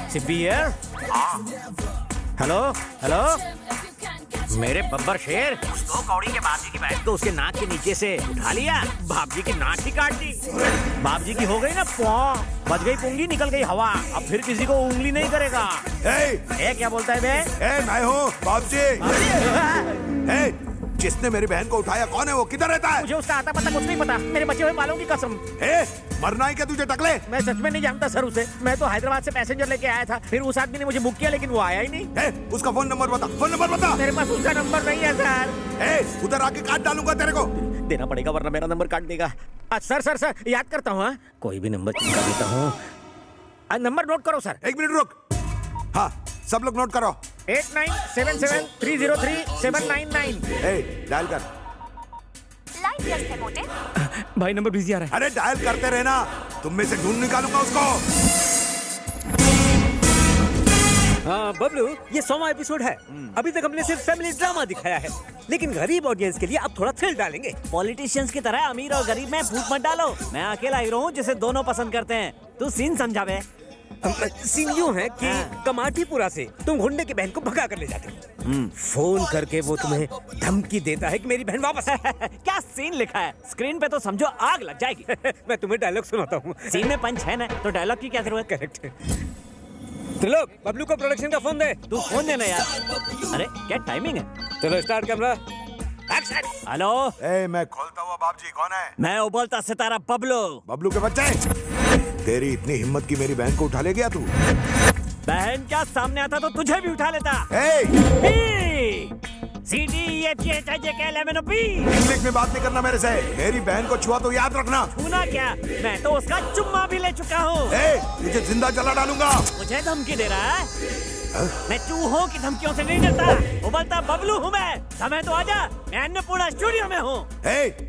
Sibi here. Hello hello, मेरे बब्बर शेर, दो कौड़ी के बाप जी की बैठ को उसके नाक के नीचे से उठा लिया, बाप जी की नाक ही काट दी। बाप जी की हो गई ना पौ, बच गई पुंगी, निकल गई हवा, अब फिर किसी को उंगली नहीं करेगा। ए, क्या बोलता है बे? मैं हूँ बाप जी। जिसने मेरी बहन को उठाया कौन है वो, किधर रहता है? मुझे उसका आता पता कुछ नहीं पता, मेरे बचे हुए बालों की कसम। मरना ही क्या तुझे टकले? मैं सच में नहीं जानता सर उसे, मैं तो हैदराबाद से पैसेंजर लेके आया था, फिर उस आदमी ने मुझे बुक किया लेकिन वो आया ही नहीं। उसका फोन नंबर बता, फोन नंबर बता। मेरे पास उसका नंबर नहीं है सर। उधर आके काट डालूंगा तेरे को। देना पड़ेगा वरना मेरा नंबर काट देगा। सर याद करता हूँ, कोई भी नंबर चिपका देता हूँ। नंबर नोट करो सर। 1 मिनट रुक। हाँ, सब लोग नोट करो। 8977303799। डायल कर। लाइन व्यस्त है मोटे। भाई नंबर बिजी आ रहा है। अरे डायल करते रहना, तुम में से ढूंढ निकालूंगा उसको। हाँ बबलू, ये 100वां एपिसोड है। अभी तक हमने सिर्फ फैमिली ड्रामा दिखाया है, लेकिन गरीब ऑडियंस के लिए अब थोड़ा थ्रिल डालेंगे। पॉलिटिशियंस की तरह अमीर और गरीब में फूट मत डालो। मैं अकेला हीरो हूँ जिसे दोनों पसंद करते हैं। तू सीन समझा बे। सीन यूं है कि कमाटीपुरा से तुम गुंडे की बहन को भगा कर ले जाते हो। फोन करके वो तुम्हें धमकी देता है कि मेरी बहन वापस है। क्या सीन लिखा है स्क्रीन पे तो समझो आग लग जाएगी। मैं तुम्हें डायलॉग सुनाता हूँ। सीन में पंच है ना, तो डायलॉग की क्या जरूरत? करेक्ट। त्रिलोक, बबलू को प्रोडक्शन का फोन दे। तू फोन देना यार। अरे क्या टाइमिंग है। चलो स्टार्ट कैमरा एक्शन। हेलो, मैं खोलता हुआ बाप जी, कौन है? मैं उबलता सितारा बबलू। बबलू के बच्चे, तेरी इतनी हिम्मत की मेरी बहन को उठा ले गया तू? बहन क्या सामने आता तो तुझे भी उठा लेता। इंग्लिश में बात नहीं करना मेरे से। मेरी बहन को छुआ तो याद रखना। छूना क्या, मैं तो उसका चुम्मा भी ले चुका हूँ। तुझे जिंदा जला डालूंगा। मुझे धमकी दे रहा है? मैं चूहों की धमकियों से नहीं डरता। उबलता बबलू हूँ मैं। समय तो आजा, मैं अन्नपूर्णा स्टूडियो में हूँ।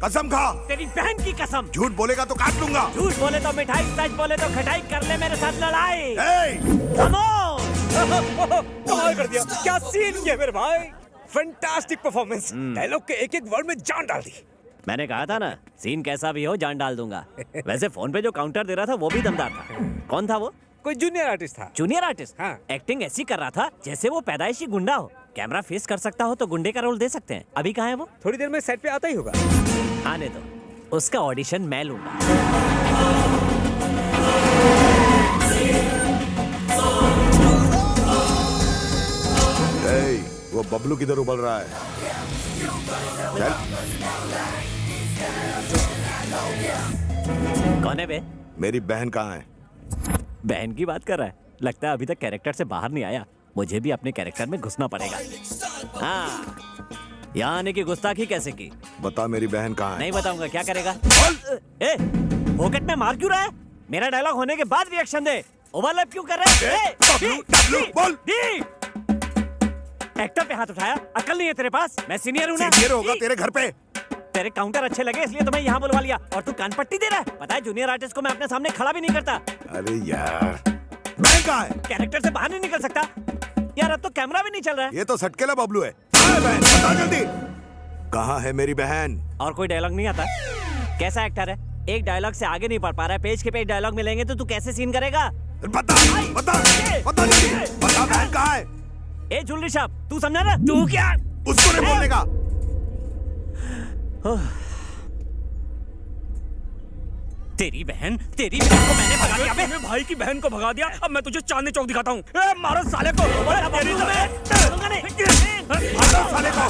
कसम खा। तेरी बहन की कसम। झूठ बोलेगा तो काट लूंगा। झूठ बोले तो मिठाई, सच बोले तो खटाई, कर ले मेरे साथ लड़ाई। कमाल कर दिया, क्या सीन किया मेरे भाई। Fantastic performance. डायलॉग के एक एक वर्ड में जान डाल दी। मैंने कहा था ना, सीन कैसा भी हो जान डाल दूंगा। वैसे फोन पे जो काउंटर दे रहा था वो भी दमदार था। कौन था वो? कोई जूनियर आर्टिस्ट था। Junior artist? हाँ। एक्टिंग ऐसी कर रहा था जैसे वो पैदाइशी गुंडा हो। कैमरा फेस कर सकता हो तो गुंडे का रोल दे सकते हैं। अभी कहाँ है वो? थोड़ी देर में सेट पे आता ही होगा। आने दो, उसका ऑडिशन मैं लूंगा। वो बबलू किधर उबल रहा है? चल। कौन है बे? मेरी बहन कहाँ है? बहन की बात कर रहा है? लगता है अभी तक कैरेक्टर से बाहर नहीं आया। मुझे भी अपने कैरेक्टर में घुसना पड़ेगा। हाँ, यहाँ आने की गुस्ताखी कैसे की? बता मेरी बहन कहाँ है? नहीं बताऊंगा। क्या करेगा? पॉकेट में मार क्यों रहा है? मेरा डायलॉग होने के बाद रिएक्शन दे। ओवरलैप क्यों कर रहे हैं? बोल। एक्टर पे हाथ उठाया, अकल नहीं है तेरे पास? मैं सीनियर हूँ ना। सीनियर होगा तेरे घर पे। तेरे काउंटर अच्छे लगे इसलिए तो मैं यहाँ बुलवा लिया, और तू कान पट्टी दे रहा है। पता है जूनियर आर्टिस्ट को मैं अपने सामने खड़ा भी नहीं करता। अरे यार, बहन कहाँ है? कैरेक्टर से बाहर नहीं निकल सकता यार। अब तो कैमरा भी नहीं चल रहा है। ये तो सटकेला बबलू है। बहन बता जल्दी, कहाँ है मेरी बहन? और कोई डायलॉग नहीं आता? कैसा एक्टर है, एक डायलॉग से आगे नहीं बढ़ पा रहा है। पेज के पेज डायलॉग मिलेंगे तो तू कैसे सीन करेगा? बता जल्दी, बता बहन कहाँ है? ए जुलरी साहब, तू समझा ना? तू क्या उसको नहीं बोलने का। तेरी बहन को मैंने भगा दिया। मेरे भाई की बहन को भगा दिया, अब मैं तुझे चांदनी चौक दिखाता हूँ। मारो साले को। साले को।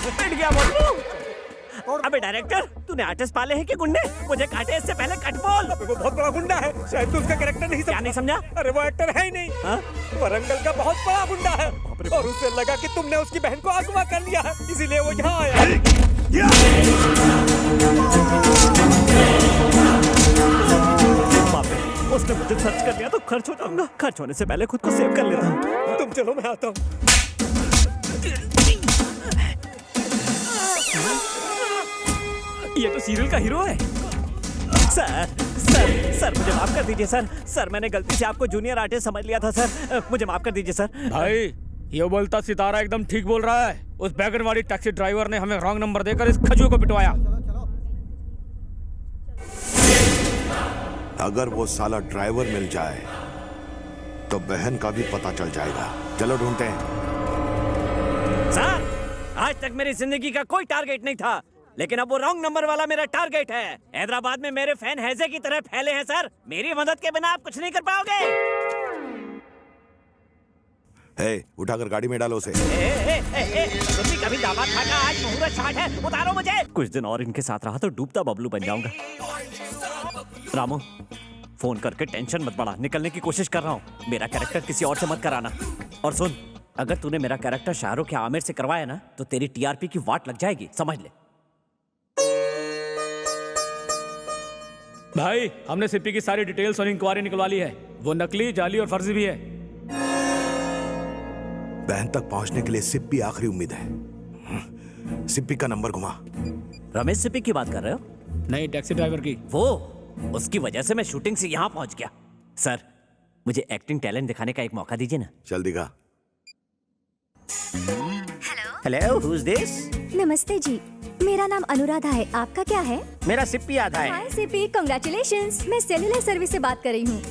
पिट गया बबलू। अबे डायरेक्टर, तूने आर्टिस्ट पाले हैं कि गुंडे? मुझे काटे इससे पहले कट बोल। वो बहुत बड़ा गुंडा है, शायद तू उसका कैरेक्टर नहीं समझा। क्या नहीं समझा? अरे वो एक्टर है ही नहीं। वरंगल का बहुत बड़ा गुंडा है, और उसे लगा कि तुमने उसकी बहन को अगवा कर लिया है, इसीलिए वो यहाँ आया। उसने मुझे खर्च कर लिया तो खर्च हो जाऊंगा। खर्च होने से पहले खुद को सेव कर लेता हूँ। तुम चलो, मैं आता हूँ। ये तो सीरियल का हीरो है। सर मुझे माफ कर दीजिए सर। मैंने गलती से आपको जूनियर आर्टिस्ट समझ लिया था सर। मुझे माफ कर दीजिए सर। भाई, ये बोलता सितारा एकदम ठीक बोल रहा है। उस बैगन वाली टैक्सी ड्राइवर ने हमें रॉन्ग नंबर देकर इस खजू को पिटवाया। अगर वो साला ड्राइवर मिल जाए तो बहन का भी पता चल जाएगा। चलो ढूंढते हैं। सर, आज तक मेरी जिंदगी का कोई टारगेट नहीं था, लेकिन अब वो रॉन्ग नंबर वाला मेरा टारगेट है। हैदराबाद में मेरे फैन हैजे की तरह फैले हैं सर। मेरी मदद के बिना आप कुछ नहीं कर पाओगे। उठाकर गाड़ी में डालो उसे। तुम भी कभी दामाद खाना, आज मुहूर्त स्टार्ट है, उतारो मुझे। कुछ दिन और इनके साथ रहा तो डूबता बबलू बन जाऊंगा। रामू, फोन करके टेंशन मत बढ़ा, निकलने की कोशिश कर रहा हूँ। मेरा कैरेक्टर किसी और से मत कराना। और सुन, अगर तूने मेरा कैरेक्टर शाहरुख या आमिर से करवाया ना तो तेरी टीआरपी की वाट लग जाएगी, समझ ले। भाई, हमने सिप्पी की सारी डिटेल्स और इंक्वायरी निकलवा ली है। वो नकली, जाली और फर्जी भी है। बहन तक पहुंचने के लिए सिप्पी आखिरी उम्मीद है। सिप्पी का नंबर घुमा। रमेश सिप्पी की बात कर रहे हो? नहीं, टैक्सी ड्राइवर की। वो, उसकी वजह से मैं शूटिंग से यहाँ पहुंच गया। सर, मुझे एक्टिंग टैलेंट दिखाने का एक मौका दीजिए ना। चल दिखा। Hello, who is this? नमस्ते जी, मेरा नाम अनुराधा है। आपका क्या है? मेरा सिप्पी आधा है। हाय सिपी, कांग्रेचुलेशंस। मैं सेलुलर सर्विस से बात कर रही हूँ।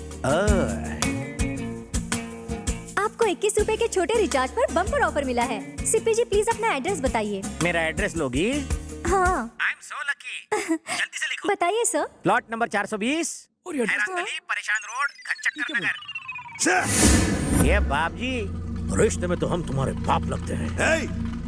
आपको 21 रुपए के छोटे रिचार्ज पर बम्पर ऑफर मिला है। सिपी जी, प्लीज अपना एड्रेस बताइए। मेरा एड्रेस लोगी? हाँ, आई एम सो लकी। जल्दी से लिखो। बताइए सर। प्लॉट नंबर 420, और ये परेशान रोड, घनचक्कर नगर। ये बाप जी, रिश्ते में तो हम तुम्हारे बाप लगते हैं।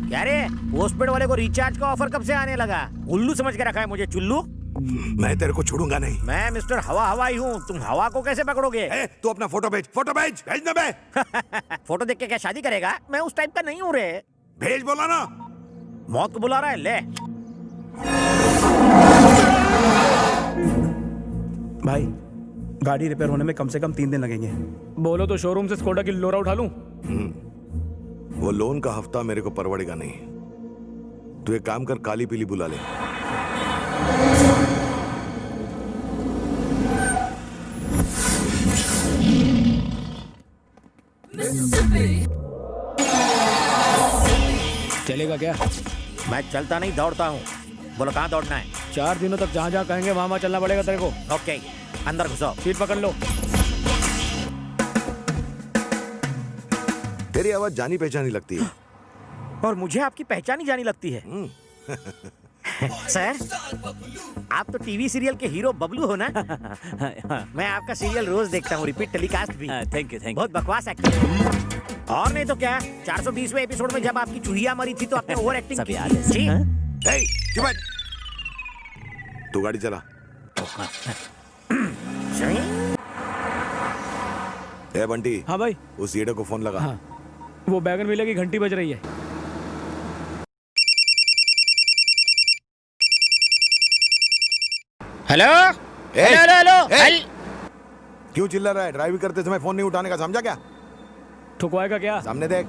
क्या रे, पोस्टपेड वाले को रिचार्ज का ऑफर कब से आने लगा? उल्लू समझ के रखा है मुझे, चुल्लू। मैं तेरे को छोड़ूंगा नहीं। मैं मिस्टर हवा हवाई हूँ, तुम हवा को कैसे पकड़ोगे? तू अपना फोटो भेज, भेजना बे। फोटो देख के क्या शादी करेगा? मैं उस टाइप का नहीं हूँ रे। भेज बोला ना। मौत को बुला रहा है, ले। भाई, गाड़ी रिपेयर होने में कम से कम 3 दिन लगेंगे। बोलो तो शोरूम से स्कोडा की लोरा उठा लूं। वो लोन का हफ्ता मेरे को परवड़ेगा नहीं। तू एक काम कर, काली पीली बुला ले। चलेगा क्या? मैं चलता नहीं, दौड़ता हूँ। बोलो कहाँ दौड़ना है? 4 दिनों तक जहाँ जहाँ कहेंगे वहाँ चलना पड़ेगा तेरे को। ओके, अंदर घुसो। सीट पकड़ लो। तेरी आवाज जानी पहचानी लगती है। और मुझे आपकी पहचान ही जानी लगती है। सर, आप तो टीवी सीरियल के हीरो बबलू हो ना? मैं आपका सीरियल रोज देखता हूँ, रिपीट टेलीकास्ट भी। Thank you, thank you. बहुत बकवास एक्टिंग। और नहीं तो क्या, 420वें एपिसोड में जब आपकी चूहिया मरी थी तो आपने ओवर एक्टिंग सब की। याद है। जी। हाँ? चुप बैठ। तू गाड़ी चला। ए बंटी। हाँ भाई। उस ईडे को फोन लगा। हाँ, वो बैगन विले की घंटी बज रही है। हेलो, ए, हेलो, हेलो, ए, हेल। क्यों चिल्ला रहा है? ड्राइविंग करते समय फोन नहीं उठाने का, समझा क्या? ठुकवाएगा क्या? सामने देख।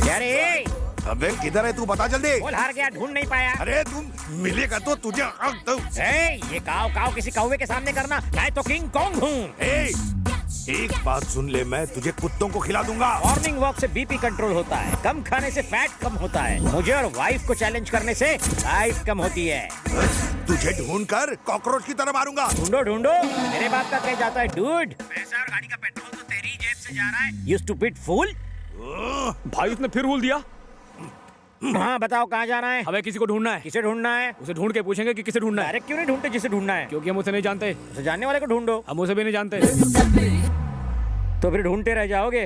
क्या रे? अबे किधर है तू, बता जल्दी। बोल, हार गया, ढूंढ नहीं पाया। अरे तुम मिलेगा तो तुझे। ये काव काव किसी कौवे के सामने करना, मैं तो किंग कॉन्ग हूँ। एक बात सुन ले, मैं तुझे कुत्तों को खिला दूंगा। मॉर्निंग वॉक से बीपी कंट्रोल होता है, कम खाने से फैट कम होता है, मुझे और वाइफ को चैलेंज करने से लाइफ कम होती है। तुझे ढूंढ कर कॉकरोच की तरह मारूंगा। ढूंढो ढूंढो, मेरे बाप का कह जाता है डूड। पैसा और गाड़ी का पेट्रोल तो तेरी जेब से जा रहा है, यू स्टूपिड फूल। भाई उसने फिर भूल दिया। हाँ बताओ, कहाँ जाना है? हमें किसी को ढूंढना है। किसे ढूंढना है? उसे ढूंढ के पूछेंगे कि किसे ढूंढना है। डायरेक्ट क्यों नहीं ढूंढते जिसे ढूंढना है? क्योंकि हम उसे नहीं जानते। उसे जानने वाले को ढूंढो। हम उसे भी नहीं जानते। तो फिर ढूंढते रह जाओगे।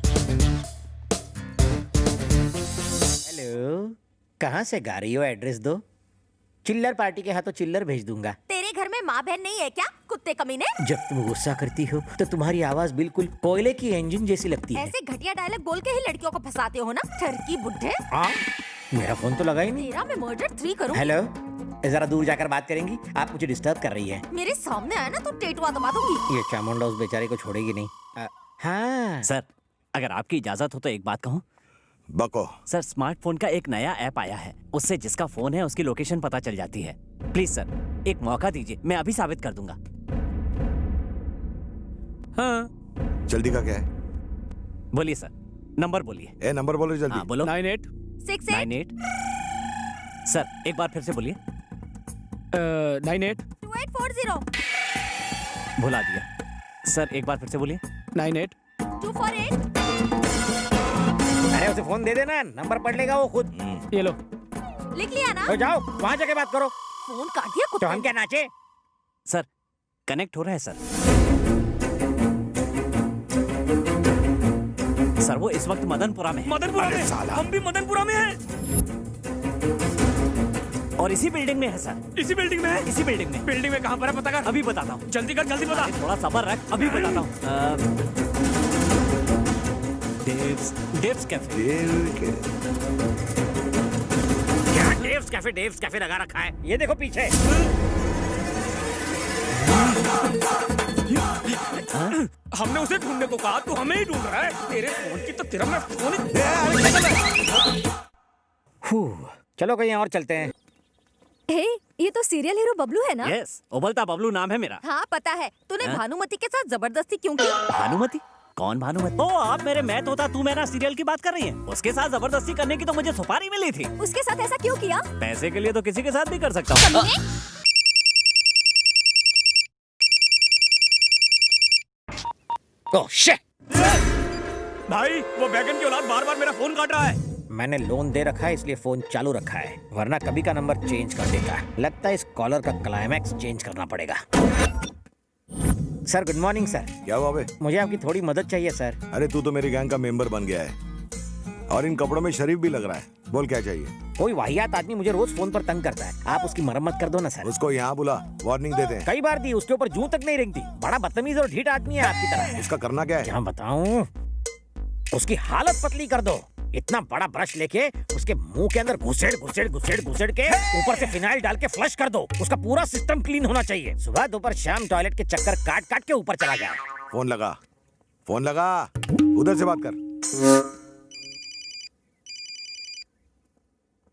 हेलो, कहाँ से गा रही हो? एड्रेस दो। चिल्लर पार्टी के हाथों चिल्लर भेज दूंगा। तेरे घर में माँ बहन नहीं है क्या, कुत्ते कमीने? जब तुम गुस्सा करती हो तो तुम्हारी आवाज बिल्कुल कोयले की इंजन जैसी लगती है। ऐसे घटिया डायलॉग बोल के ही लड़कियों को फंसाते हो ना, ठरकी बुड्ढे। हाँ, मेरा फोन तो लगा ही नहीं। तेरा मैं मर्डर 3 करूँ। हेलो, जरा दूर जाकर बात करेंगी? आप मुझे डिस्टर्ब कर रही है। मेरे सामने आया ना तो टेटुआ दबा दूंगी। ये चामुंडा उस बेचारे को छोड़ेगी नहीं। हाँ सर, अगर आपकी इजाजत हो तो एक बात कहूँ। बको। सर, स्मार्टफोन का एक नया ऐप आया है, उससे जिसका फोन है उसकी लोकेशन पता चल जाती है। प्लीज सर, एक मौका दीजिए, मैं अभी साबित कर दूंगा। हाँ, जल्दी का क्या है? बोलिए सर, नंबर बोलिए। ए नंबर बोलो जल्दी। हाँ बोलो। 98 6 98। सर, एक बार फिर से बोलिए। 98 2840 भुला दिया सर, एक बार फिर से बोलिए। 98 248 अरे उसे फोन दे देना, नंबर पढ़ लेगा वो खुद। ये लो। लिख लिया ना? तो जाओ वहाँ जाके बात करो। फोन काट दिया तो कुत्ते हम क्या नाचे? सर कनेक्ट हो रहा है सर। सर वो इस वक्त मदनपुरा में है। मदनपुरा में? साला। हम भी मदनपुरा में हैं। और इसी बिल्डिंग में है सर। इसी बिल्डिंग में है? इसी बिल्डिंग में। बिल्डिंग में कहाँ पर है पता कर। अभी बताता हूँ। जल्दी कर, जल्दी बता। थोड़ा सब्र रख, अभी बताता हूँ। डेव्स कैफे। क्या डेव्स कैफे लगा रखा है? ये देखो पीछे। हमने उसे ढूंढने को कहा, तू हमें ही ढूंढ रहा है। तेरे फोन की तो तेरा मैं फोन चलो कहीं और चलते हैं। हे, ये तो सीरियल हीरो बबलू है ना? यस, उबलता बबलू नाम है मेरा। हाँ पता है। तूने हाँ? भानुमति के साथ जबरदस्ती क्यों की? भानुमति? कौन भानुमति? ओ आप मेरे मैं तोता तू मैना सीरियल की बात कर रही हैं? उसके साथ जबरदस्ती करने की तो मुझे सुपारी मिली थी। उसके साथ ऐसा क्यों किया? पैसे के लिए तो किसी के साथ भी कर सकता हूँ। Oh shit! भाई वो बैगन की औलाद बार बार मेरा फोन काट रहा है। मैंने लोन दे रखा है इसलिए फोन चालू रखा है, वरना कभी का नंबर चेंज कर देगा। लगता है इस कॉलर का क्लाइमैक्स चेंज करना पड़ेगा। Sir good morning sir. क्या हुआ बे? मुझे आपकी थोड़ी मदद चाहिए सर। अरे तू तो मेरी गैंग का मेंबर बन गया है और इन कपड़ों में शरीफ भी लग रहा है। बोल क्या चाहिए? कोई वाहियात आदमी मुझे रोज फोन पर तंग करता है, आप उसकी मरम्मत कर दो ना सर। उसको यहाँ बुला, वार्निंग दे दे। कई बार दी, उसके ऊपर जूं तक नहीं रेंगती। बड़ा बदतमीज और ढीठ आदमी है आपकी तरह। उसका करना क्या है? क्या बताऊं, उसकी हालत पतली कर दो। इतना बड़ा ब्रश लेके उसके मुंह के अंदर घुसेड़ घुसेड़ घुसेड़ घुसेड़ के ऊपर से फिनाइल डाल के फ्लश कर दो। उसका पूरा सिस्टम क्लीन होना चाहिए। सुबह दोपहर शाम टॉयलेट के चक्कर काट काट के ऊपर चला गया। फोन लगा, फोन लगा, उधर से बात कर।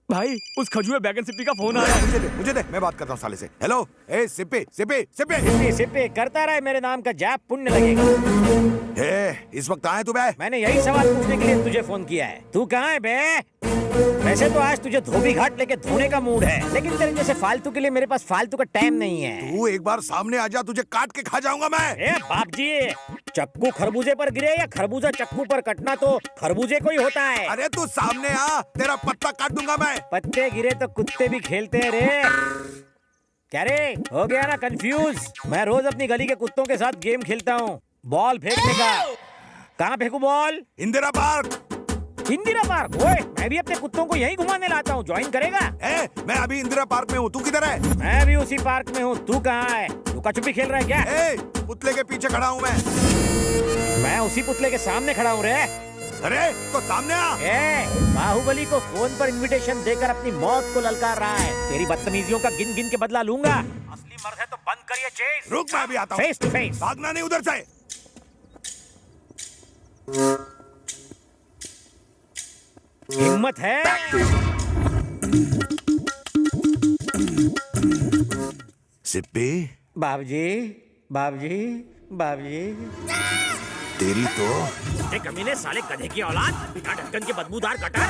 भाई उस खजुए बैगन सिप्पी का फोन आया है। मुझे दे, मैं बात करता हूँ साले से। हेलो, ए सिप्पी सिप्पी सिप्पी। सिप्पी सिप्पी करता रहे, मेरे नाम का जाप पुण्य लगेगा। ए, इस वक्त आए तू बे? मैंने यही सवाल पूछने के लिए तुझे फोन किया है। तू कहाँ है बे? वैसे तो आज तुझे धोबी घाट लेके धोने का मूड है, लेकिन तेरे जैसे फालतू के लिए मेरे पास फालतू का टाइम नहीं है। तू एक बार सामने आ जा, तुझे काट के खा जाऊंगा मैं। ए बाप जी, चक्कू खरबूजे पर गिरे या खरबूजा चक्कू पर कटना तो खरबूजे को ही होता है। अरे तू सामने आ, तेरा पत्ता काट दूंगा मैं। पत्ते गिरे तो कुत्ते भी खेलते हैं रे। क्या रे, हो गया ना कंफ्यूज? मैं रोज अपनी गली के कुत्तों के साथ गेम खेलता हूँ, बॉल फेंकने का। कहाँ फेंकू ball? Indira park. Indira park? ओए, मैं भी अपने कुत्तों को यहीं घुमाने लाता हूँ, ज्वाइन करेगा? ए, मैं अभी इंदिरा पार्क में हूँ, तू किधर है? मैं भी उसी पार्क में हूँ, तू कहाँ है? लुका छुपी खेल रहा है क्या? ए, पुतले के पीछे खड़ा हूँ मैं उसी पुतले के सामने खड़ा हूँ रे। अरे तो सामने आ। ए, बाहुबली को फोन पर इनविटेशन देकर अपनी मौत को ललकार रहा है। तेरी बदतमीजियों का गिन गिन के बदला लूंगा। असली मर्द है तो बंद करिए चेस। रुक, मैं अभी आता हूँ। Face to face. भागना नहीं उधर से। हिम्मत है? सिप्पी, बाबूजी, बाबूजी, बाबूजी। तेरी तो ए कमीने साले गधे की औलाद, बिना ढक्कन के बदबूदार कटर,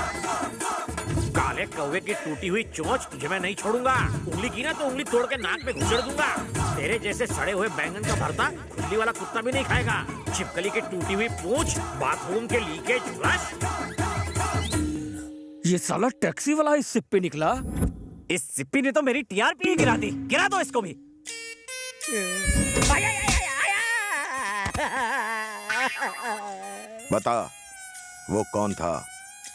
काले कौवे की टूटी हुई चोंच, तुझे मैं नहीं छोड़ूंगा। उंगली की ना तो उंगली तोड़ के नाक में घुसेड़ दूंगा। तेरे जैसे सड़े हुए बैंगन का भरता खुजली वाला कुत्ता भी नहीं खाएगा। छिपकली की टूटी हुई पूंछ, बाथरूम के लीकेज फ्लश। ये साला टैक्सी वाला इस सिप्पी निकला। इस सिप्पी ने तो मेरी टीआरपी ही गिरा दी। गिरा दो इसको भी। बता, वो कौन था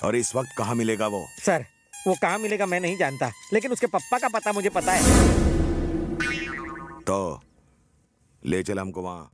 और इस वक्त कहाँ मिलेगा वो? सर, वो कहाँ मिलेगा मैं नहीं जानता, लेकिन उसके पप्पा का पता मुझे पता है। तो ले चल हमको वहाँ।